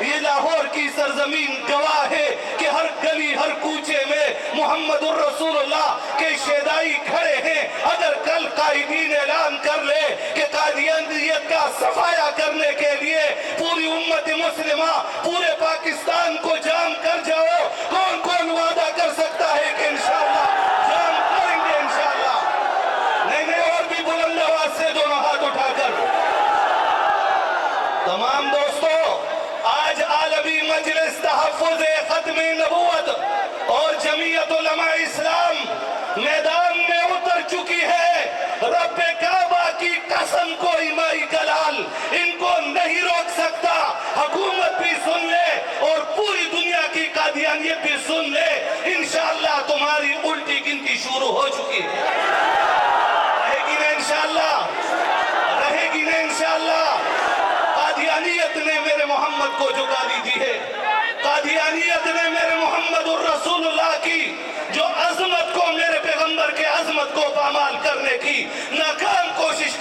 یہ لاہور کی سرزمین گواہ ہے کہ ہر گلی ہر کوچے میں محمد الرسول اللہ کے شیدائی کھڑے ہیں۔ اگر کل قائدین اعلان کر لے کہ قادیانیت کا صفایا کرنے کے لیے پوری امت مسلمہ پورے پاکستان کو جام کر جاؤ، کون کون وعدہ کر سکتا ہے کہ انشاءاللہ جام کریں گے انشاءاللہ؟ نہیں اور بھی بلند آواز سے دونوں ہاتھ اٹھا کر۔ تمام دوستو، آج عالمی مجلس تحفظ ختم نبوت اور جمعیت علماء اسلام میدان میں اتر چکی ہے۔ رب کعبہ کی قسم کوئی مائی کلال ان کو نہیں روک سکتا۔ حکومت بھی سن لے اور پوری دنیا کی قادیانیت بھی سن لے، انشاءاللہ تمہاری الٹی گنتی شروع ہو چکی ہے۔ رہے گی نا انشاءاللہ؟ رہے گی نا انشاءاللہ؟ قادیانیت نے میرے محمد کو جو گالی دی ہے، قادیانیت نے میرے محمد الرسول اللہ کی جو عظمت کو، میرے پیغمبر کے عظمت کو پامال کرنے کی ناکام کوشش